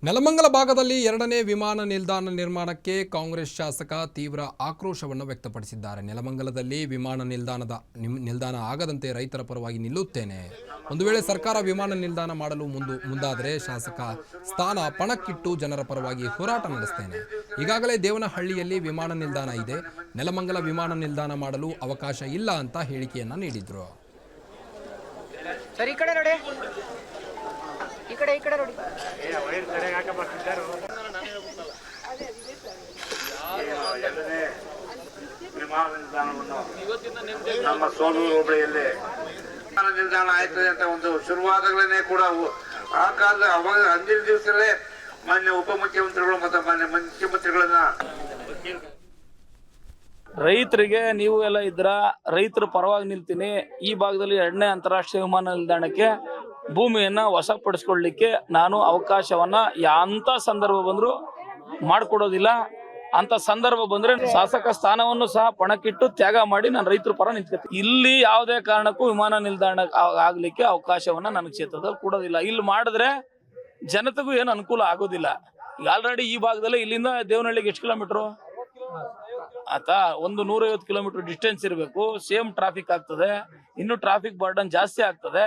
ನೆಲಮಂಗಲ ಭಾಗದಲ್ಲಿ ಎರಡನೇ ವಿಮಾನ ನಿಲ್ದಾಣ ನಿರ್ಮಾಣಕ್ಕೆ ಕಾಂಗ್ರೆಸ್ ಶಾಸಕ ತೀವ್ರ ಆಕ್ರೋಶವನ್ನು ವ್ಯಕ್ತಪಡಿಸಿದ್ದಾರೆ. ನೆಲಮಂಗಲದಲ್ಲಿ ವಿಮಾನ ನಿಲ್ದಾಣ ಆಗದಂತೆ ರೈತರ ಪರವಾಗಿ ನಿಲ್ಲುತ್ತೇನೆ. ಒಂದು ವೇಳೆ ಸರ್ಕಾರ ವಿಮಾನ ನಿಲ್ದಾಣ ಮಾಡಲು ಮುಂದಾದರೆ ಶಾಸಕ ಸ್ಥಾನ ಪಣಕ್ಕಿಟ್ಟು ಜನರ ಪರವಾಗಿ ಹೋರಾಟ ನಡೆಸುತ್ತೇನೆ. ಈಗಾಗಲೇ ದೇವನಹಳ್ಳಿಯಲ್ಲಿ ವಿಮಾನ ನಿಲ್ದಾಣ ಇದೆ. ನೆಲಮಂಗಲ ವಿಮಾನ ನಿಲ್ದಾಣ ಮಾಡಲು ಅವಕಾಶ ಇಲ್ಲ ಅಂತ ಹೇಳಿಕೆಯನ್ನ ನೀಡಿದ್ರು. ವಿಮಾನ ನಿಲ್ದಾಣವನ್ನು ನಮ್ಮ ಸೋಲೂರು ಹೋಬಳಿಯಲ್ಲಿ ವಿಮಾನ ನಿಲ್ದಾಣ ಆಯ್ತದೆ ಅಂತ ಒಂದು ಶುರುವಾದಾಗಲೇ ಕೂಡ ಆ ಕಾಲದ ಅವಾಗ ಅಂದಿನ ದಿವಸದಲ್ಲೇ ಮಾನ್ಯ ಉಪಮುಖ್ಯಮಂತ್ರಿಗಳು ಮತ್ತು ಮಾನ್ಯ ಮುಖ್ಯಮಂತ್ರಿಗಳನ್ನ ರೈತರಿಗೆ ನೀವು ಎಲ್ಲ ಇದ್ರ ರೈತರ ಪರವಾಗಿ ನಿಲ್ತೀನಿ. ಈ ಭಾಗದಲ್ಲಿ ಎರಡನೇ ಅಂತಾರಾಷ್ಟ್ರೀಯ ವಿಮಾನ ನಿಲ್ದಾಣಕ್ಕೆ ಭೂಮಿಯನ್ನ ವಶಪಡಿಸ್ಕೊಳ್ಳಿಕ್ಕೆ ನಾನು ಅವಕಾಶವನ್ನ ಅಂತ ಸಂದರ್ಭ ಬಂದ್ರು ಮಾಡಿಕೊಡೋದಿಲ್ಲ. ಅಂತ ಸಂದರ್ಭ ಬಂದ್ರೆ ಶಾಸಕ ಸ್ಥಾನವನ್ನು ಸಹ ಪಣಕ್ಕಿಟ್ಟು ತ್ಯಾಗ ಮಾಡಿ ನಾನು ರೈತರ ಪರ ನಿಂತ್ಕೊತೀನಿ. ಇಲ್ಲಿ ಯಾವುದೇ ಕಾರಣಕ್ಕೂ ವಿಮಾನ ನಿಲ್ದಾಣ ಆಗ್ಲಿಕ್ಕೆ ಅವಕಾಶವನ್ನ ನನ್ನ ಕ್ಷೇತ್ರದಲ್ಲಿ ಕೊಡೋದಿಲ್ಲ. ಇಲ್ಲಿ ಮಾಡಿದ್ರೆ ಜನತೆಗೂ ಏನು ಅನುಕೂಲ ಆಗೋದಿಲ್ಲ. ಈಗ ಆಲ್ರೆಡಿ ಈ ಭಾಗದಲ್ಲಿ ಇಲ್ಲಿಂದ ದೇವನಹಳ್ಳಿಗೆ ಎಷ್ಟು ಕಿಲೋಮೀಟರ್ ಆತಾ 150 ಕಿಲೋಮೀಟರ್ ಡಿಸ್ಟೆನ್ಸ್ ಇರಬೇಕು. ಸೇಮ್ ಟ್ರಾಫಿಕ್ ಆಗ್ತದೆ, ಇನ್ನು ಟ್ರಾಫಿಕ್ ಬರ್ಡನ್ ಜಾಸ್ತಿ ಆಗ್ತದೆ.